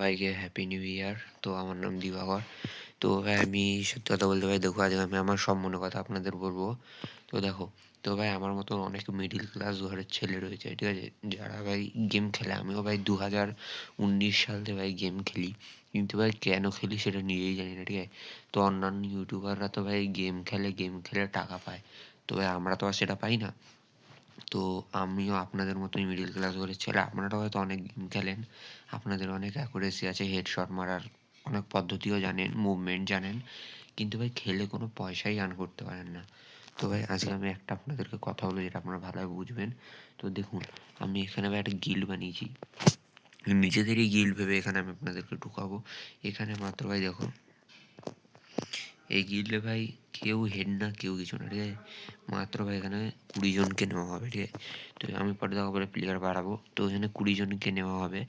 সবাইকে happy new year. তো আমার নাম দিবাকর। তো ভাই আমি সত্যি কথা বলতে ভাই দেখো, আজকে আমি আমার সব মনের কথা আপনাদের বলবো। তো দেখো, তো ভাই আমার মতন অনেক মিডিল ক্লাস ঘরের ছেলে রয়েছে, ঠিক আছে, যারা ভাই গেম খেলে। আমিও ভাই 2019 সাল থেকে ভাই গেম খেলি, কিন্তু ভাই কেন খেলি সেটা নিজেই জানি না, ঠিক আছে। তো অন্যান্য ইউটিউবাররা তো ভাই গেম খেলে টাকা পায়, তো ভাই আমরা তো আর সেটা পাই না। তো আমিও আপনাদের মতোই মিডিল ক্লাস ঘরের ছেলে। আপনারা হয়তো অনেক গেম খেলেন, আপনাদের অনেক অ্যাকুরেসি আছে, হেডশট মারার অনেক পদ্ধতিও জানেন, মুভমেন্ট জানেন, কিন্তু ভাই খেলে কোনো পয়সাই আর্ন করতে পারেন না। তো ভাই আজকে আমি একটা আপনাদেরকে কথা বলে যেটা আপনারা ভালোভাবে বুঝবেন। তো দেখুন, আমি এখানে ভাই একটা গিল্ড বানিয়েছি, নিজেদেরই গিল্ড ভেবে এখানে আমি আপনাদেরকে ঢুকাবো। এখানে মাত্র ভাই দেখো, এই গিল্ডে ভাই কেউ হেড না, কেউ কিছু না, ঠিক আছে। মাত্র ভাই এখানে 20 জনকে নেওয়া হবে, ঠিক আছে। তো আমি পরে দেখা করে প্লেয়ার বাড়াবো, তো এখানে 20 জনকে নেওয়া হবে।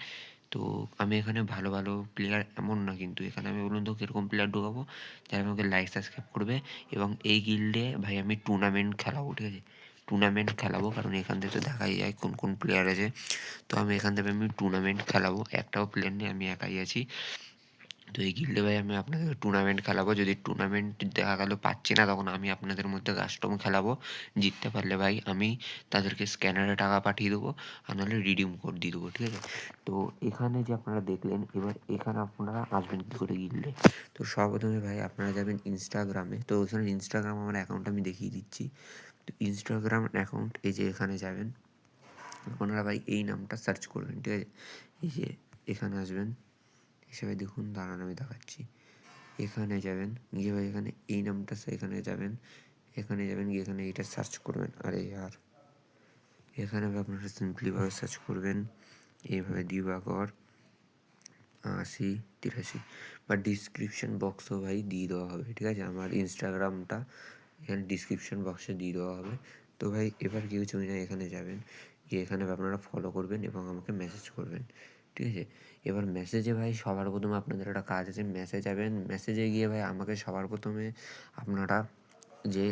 তো আমি এখানে ভালো ভালো প্লেয়ার এমন না, কিন্তু এখানে আমি বলুন তো কীরকম প্লেয়ার ঢুকাবো, যারা আমাকে লাইক সাবস্ক্রাইব করবে। এবং এই গিল্ডে ভাই আমি টুর্নামেন্ট খেলাবো, ঠিক আছে, টুর্নামেন্ট খেলাবো, কারণ এখান থেকে তো দেখাই যায় কোন কোন প্লেয়ার আছে। তো আমি এখান থেকে আমি টুর্নামেন্ট খেলাবো, একটাও প্লেয়ার নেই, আমি একাই আছি। তো এই গিল্ডে ভাই আমি আপনাদের টুর্নামেন্ট খেলাবো। যদি টুর্নামেন্ট দেখা গেল পাচ্ছি না, তখন আমি আপনাদের মধ্যে কাস্টম খেলাবো। জিততে পারলে ভাই আমি তাদেরকে স্ক্যানারে টাকা পাঠিয়ে দেবো, আর নাহলে রিডিম কোড দিয়ে দেবো, ঠিক আছে। তো এখানে যে আপনারা দেখলেন, এবার এখানে আপনারা আসবেন কী করে গিল্ডে। তো সর্বপ্রথমে ভাই আপনারা যাবেন ইনস্টাগ্রামে। তো ওখানে ইনস্টাগ্রাম আমার অ্যাকাউন্ট আমি দেখিয়ে দিচ্ছি। তো ইনস্টাগ্রাম অ্যাকাউন্ট, এই যে এখানে যাবেন আপনারা ভাই, এই নামটা সার্চ করবেন, ঠিক আছে। এই যে এখানে আসবেন, হিসেবে দেখুন, দাঁড়ান আমি দেখাচ্ছি। এখানে যাবেন গিয়ে ভাই এখানে এই নামটা, এখানে যাবেন, এখানে যাবেন গিয়ে এখানে এইটা সার্চ করবেন। আরে আর এখানে আপনারা সিম্পলিভাবে সার্চ করবেন এইভাবে, দিবাকর 8083, বা ডিসক্রিপশন বক্সও ভাই দিয়ে দেওয়া হবে, ঠিক আছে। আমার ইনস্টাগ্রামটা এখানে ডিসক্রিপশন বক্সে দিয়ে দেওয়া হবে। তো ভাই এবার কেউ চলে না, এখানে যাবেন গিয়ে এখানে আপনারা ফলো করবেন এবং আমাকে মেসেজ করবেন, ঠিক আছে। এবার মেসেজে ভাই সবার প্রথমে আপনাদের একটা কাজ আছে, মেসেজ যাবেন, মেসেজে গিয়ে ভাই আমাকে সবার প্রথমে আপনারা যে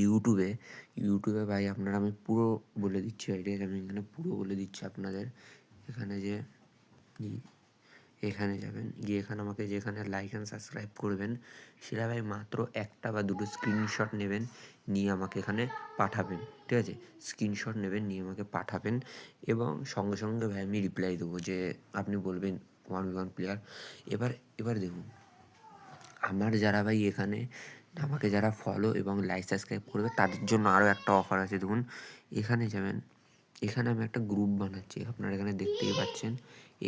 ইউটিউবে ভাই আপনারা, আমি পুরো বলে দিচ্ছি ভাই, ঠিক আছে, আমি এখানে পুরো বলে দিচ্ছি আপনাদের। এখানে যে এখানে যাবেন গিয়ে এখানে আমাকে যেখানে লাইক অ্যান্ড সাবস্ক্রাইব করবেন, সেটা ভাই মাত্র একটা বা দুটো স্ক্রিনশট নেবেন, নিয়ে আমাকে এখানে পাঠাবেন, ঠিক আছে। স্ক্রিনশট নেবেন, নিয়ে আমাকে পাঠাবেন, এবং সঙ্গে সঙ্গে ভাই আমি রিপ্লাই দেবো যে আপনি বলবেন 1v1 প্লেয়ার। এবার এবার দেখুন, আমার যারা ভাই এখানে আমাকে যারা ফলো এবং লাইক সাবস্ক্রাইব করবে, তাদের জন্য আরও একটা অফার আছে। দেখুন এখানে যাবেন, এখানে আমি একটা গ্রুপ বানাচ্ছি, আপনারা এখানে দেখতেই পাচ্ছেন।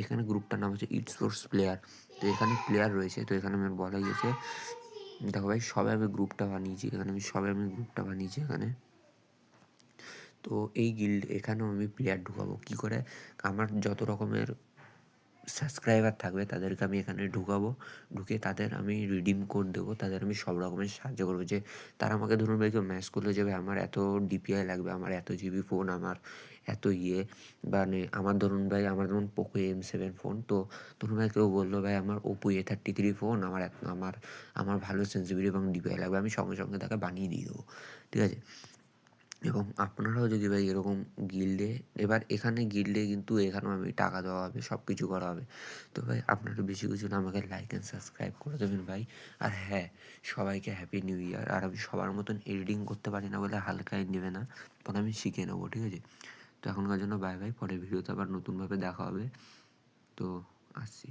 এখানে গ্রুপটার নাম হচ্ছে ইট স্পোর্টস প্লেয়ার। তো এখানে প্লেয়ার রয়েছে, তো এখানে আমার বলা গিয়েছে, দেখো ভাই সবে আমি গ্রুপটা বানিয়েছি, এখানে। তো এই গিল্ড এখানেও আমি প্লেয়ার ঢুকাবো কী করে, আমার যত রকমের সাবস্ক্রাইবার থাকবে তাদেরকে আমি এখানে ঢুকাবো, ঢুকে তাদের আমি রিডিম কোড দেবো, তাদের আমি সব রকমের সাহায্য করবো। যে তারা আমাকে ধরুন ভাই কেউ ম্যাচ করলে যাবে, আমার এত ডিপিআই লাগবে, আমার এত জিবি ফোন, আমার এত মানে আমার ধরুন ভাই, আমার ধরুন পোকো M7 ফোন, তো ধরুন ভাই কেউ বললো ভাই আমার ওপো A33 ফোন, আমার ভালো সেন্সিটিভিটি এবং ডিপিআই লাগবে, আমি সঙ্গে সঙ্গে তাকে বানিয়ে দিয়ে দেবো, ঠিক আছে। এবং আপনারাও যদি ভাই এরকম গিল্ডে, এবার এখানে গিল্ডে কিন্তু এখানেও আমি টাকা দেওয়া হবে, সব কিছু করা হবে। তো ভাই আপনারা বেশি কিছু না, আমাকে লাইক অ্যান্ড সাবস্ক্রাইব করে দেবেন ভাই। আর হ্যাঁ, সবাইকে হ্যাপি নিউ ইয়ার। আর আমি সবার মতন এডিটিং করতে পারি না বলে হালকাই নেবে না, তখন আমি শিখে নেবো, ঠিক আছে। তো এখনকার জন্য বাই বাই, পরের ভিডিওতে আবার নতুনভাবে দেখা হবে। তো আসছি।